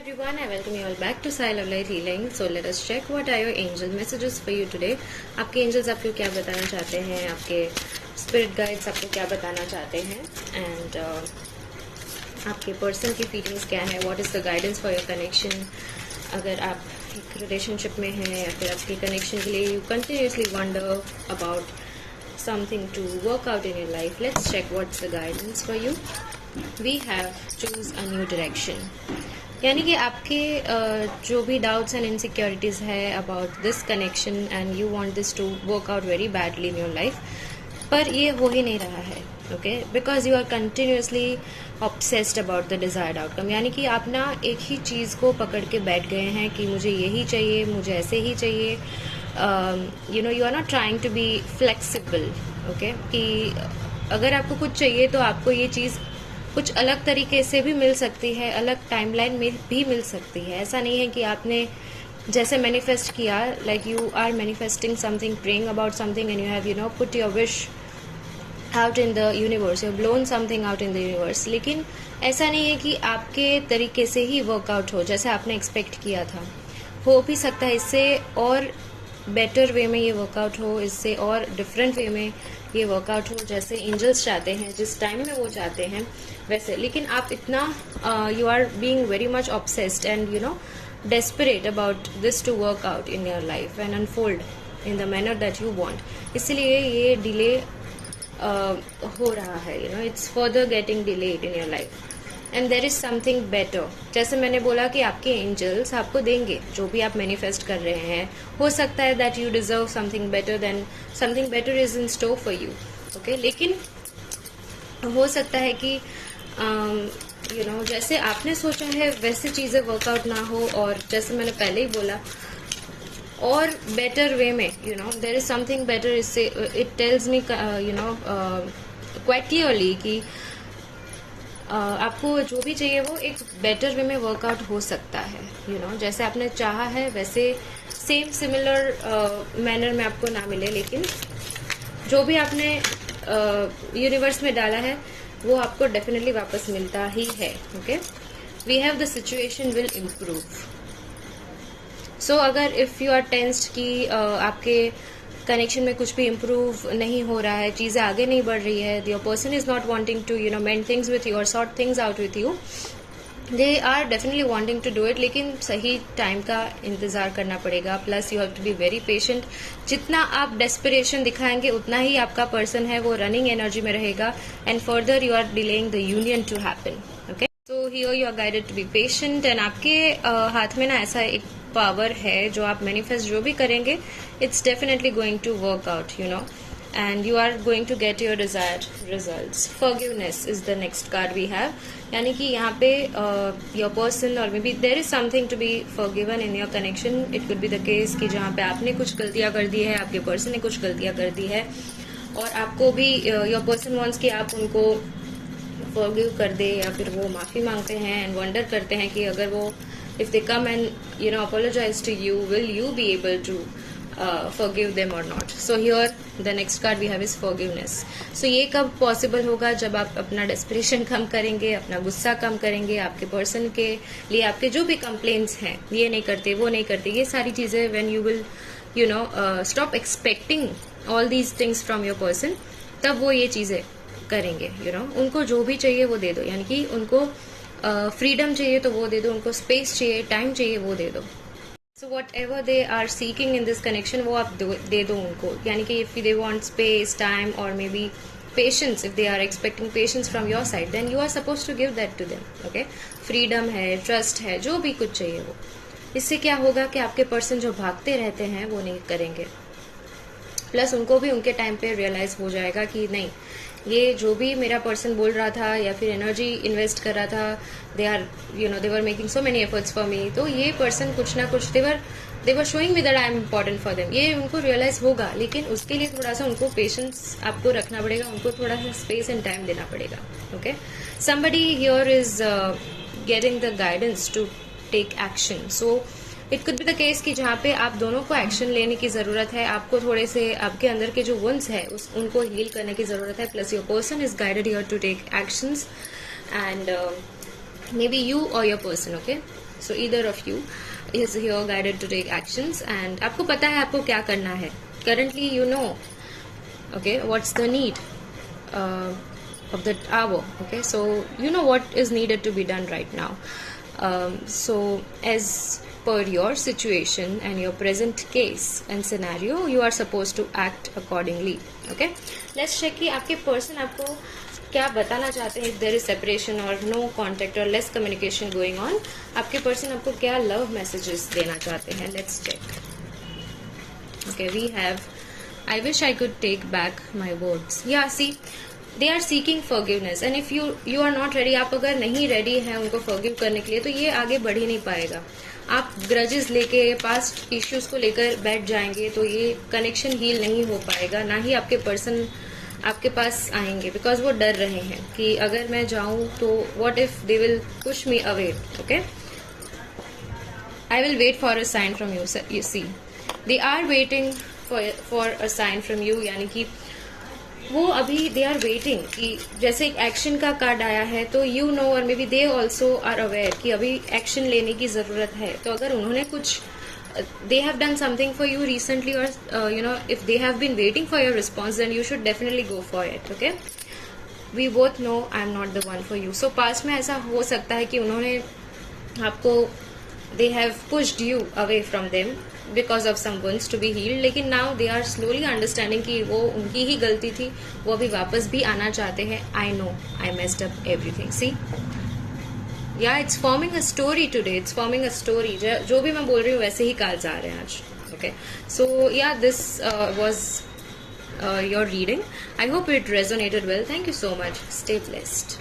everyone, I welcome you all back to Sai Love Light Healing. So let us check what are your angel messages for you today. आपके angels आपको क्या बताना चाहते हैं, आपके spirit guides आपको क्या बताना चाहते हैं, and आपके person की feelings क्या है, what is the guidance for your connection. अगर आप एक relationship में हैं या फिर आपकी connection के लिए you continuously wonder about something to work out in your life, let's check what's the guidance for you. We have choose a new direction. यानी कि आपके जो भी डाउट्स एंड इनसिक्योरिटीज़ है about this connection and you want this to work out very badly in your life, पर ये हो ही नहीं रहा है, okay, because you are continuously obsessed about the desired outcome. यानी कि आप ना एक ही चीज़ को पकड़ के बैठ गए हैं कि मुझे यही चाहिए, मुझे ऐसे ही चाहिए. You are not trying to be flexible, okay, कि अगर आपको कुछ चाहिए तो आपको ये चीज़ कुछ अलग तरीके से भी मिल सकती है, अलग टाइमलाइन में भी मिल सकती है. ऐसा नहीं है कि आपने जैसे मैनिफेस्ट किया, like you are manifesting something, praying about something and you have put your wish out in the universe, you blown something out in the universe. लेकिन ऐसा नहीं है कि आपके तरीके से ही वर्कआउट हो जैसे आपने एक्सपेक्ट किया था. हो भी सकता है इससे और बेटर वे में ये वर्कआउट हो, इससे और डिफरेंट वे में ये वर्कआउट हो, जैसे एंजल्स चाहते हैं, जिस टाइम में वो चाहते हैं वैसे. लेकिन आप इतना you are being very much obsessed and desperate about this to work out in your life and unfold in the manner that you want. इसलिए ये डिले हो रहा है, it's further getting delayed in your life and there is something better. जैसे मैंने बोला कि आपके एंजल्स आपको देंगे जो भी आप मैनिफेस्ट कर रहे हैं. हो सकता है that you deserve something better, then something better is in store for you, okay. लेकिन हो सकता है कि जैसे आपने सोचा है वैसे चीज़ें वर्कआउट ना हो, और जैसे मैंने पहले ही बोला, और बेटर वे में देर इज समथिंग बेटर. इससे it tells me quite clearly कि आपको जो भी चाहिए वो एक बेटर वे में वर्कआउट हो सकता है. जैसे आपने चाहा है वैसे सेम सिमिलर मैनर में आपको ना मिले, लेकिन जो भी आपने यूनिवर्स में डाला है वो आपको डेफिनेटली वापस मिलता ही है, okay. We have the situation will improve. So अगर इफ यू आर टेंस्ड कि आपके कनेक्शन में कुछ भी इम्प्रूव नहीं हो रहा है, चीज़ें आगे नहीं बढ़ रही है, your person is not wanting to mend things with you और sort things out with you, they are definitely wanting to do it, लेकिन सही टाइम का इंतजार करना पड़ेगा. Plus you have to be very patient. जितना आप डेस्परेशन दिखाएंगे उतना ही आपका पर्सन है वो रनिंग एनर्जी में रहेगा and further you are delaying the union to happen, okay. So here you are guided to be patient and आपके हाथ में ना ऐसा एक पावर है, जो आप मैनिफेस्ट जो भी करेंगे it's definitely going to work out, and you are going to get your desired results. Forgiveness is the next card we have. यानी कि यहाँ पे your person or maybe there is something to be forgiven in your connection. It could be the case कि जहाँ पे आपने कुछ गलतियाँ कर दी है, आपके person ने कुछ गलतियाँ कर दी है, और आपको भी your person wants कि आप उनको forgive कर दे, या फिर वो माफ़ी मांगते हैं and wonder करते हैं कि अगर वो if they come and apologize to you, will you be able to forgive them or not. So here the next card we have is forgiveness. So ये कब possible होगा? जब आप अपना desperation कम करेंगे, अपना गुस्सा कम करेंगे, आपके person के लिए आपके जो भी complaints हैं, ये नहीं करते, वो नहीं करते, ये सारी चीज़ें when you will stop expecting all these things from your person, तब वो ये चीज़ें करेंगे. उनको जो भी चाहिए वो दे दो. यानी कि उनको फ्रीडम चाहिए तो वो दे दो, उनको स्पेस चाहिए, टाइम चाहिए, वो दे दो. So whatever they are seeking in this connection वो आप दे दो उनको. यानी कि if they want space, time और maybe patience, if they are expecting patience from your side, then you are suppose to give that to them, okay. Freedom है, trust है, जो भी कुछ चाहिए वो. इससे क्या होगा कि आपके पर्सन जो भागते रहते हैं वो नहीं करेंगे. प्लस उनको भी उनके टाइम पे रियलाइज हो जाएगा कि नहीं, ये जो भी मेरा पर्सन बोल रहा था या फिर एनर्जी इन्वेस्ट कर रहा था, they were making so many efforts for me, तो ये पर्सन कुछ ना कुछ they were showing me that I am important for them. ये उनको रियलाइज होगा, लेकिन उसके लिए थोड़ा सा उनको पेशेंस आपको रखना पड़ेगा, उनको थोड़ा सा स्पेस एंड टाइम देना पड़ेगा, okay. Somebody here is getting the guidance to take action. So it could be the case कि जहाँ पे आप दोनों को एक्शन लेने की जरूरत है, आपको थोड़े से आपके अंदर के जो वुंड्स है उनको हील करने की जरूरत है. Plus your person is guided here to take actions and maybe you or your person, okay? So either of you is here guided to take actions, and आपको पता है आपको क्या करना है. Currently you know, okay, what's the need of the hour, okay? So you know what is needed to be done right now. So as per your situation and your present case and scenario, you are supposed to act accordingly, okay? Let's check कि आपके person आपको क्या बताना चाहते हैं. If there is separation और no contact और less communication going on, आपके पर्सन आपको क्या लव मैसेजेस देना चाहते हैं. Let's check. Okay, we have I wish I could take back my words. या see, they are seeking forgiveness, and if you are not ready, आप अगर नहीं रेडी हैं उनको फॉरगिव करने के लिए, तो ये आगे बढ़ ही नहीं पाएगा. आप ग्रजेस लेके पास्ट इश्यूज को लेकर बैठ जाएंगे तो ये कनेक्शन हील नहीं हो पाएगा. ना ही आपके पर्सन आपके पास आएंगे, बिकॉज वो डर रहे हैं कि अगर मैं जाऊं तो what if they will push me away. Okay, I will wait for a sign from you. You see, they are waiting for a sign from you, यानी कि वो अभी दे आर वेटिंग कि जैसे एक एक्शन का कार्ड आया है तो यू नो, और maybe they also are aware कि अभी एक्शन लेने की जरूरत है. तो अगर उन्होंने कुछ they have done something for you recently, or you know, if they have been waiting for your response, then you should definitely go for it. Okay, we both know I am not the one for you. So past में ऐसा हो सकता है कि उन्होंने आपको they have pushed you away from them because of some wounds to be healed, लेकिन now they are slowly understanding कि वो उनकी ही गलती थी, वो अभी वापस भी आना चाहते हैं. I know I messed up everything. See, या it's forming a story today, it's forming a story. जो भी मैं बोल रही हूँ वैसे ही कार्ड्स आ रहे हैं आज. ओके, सो या this was your reading. I hope it resonated well. Thank you so much. Stay blessed.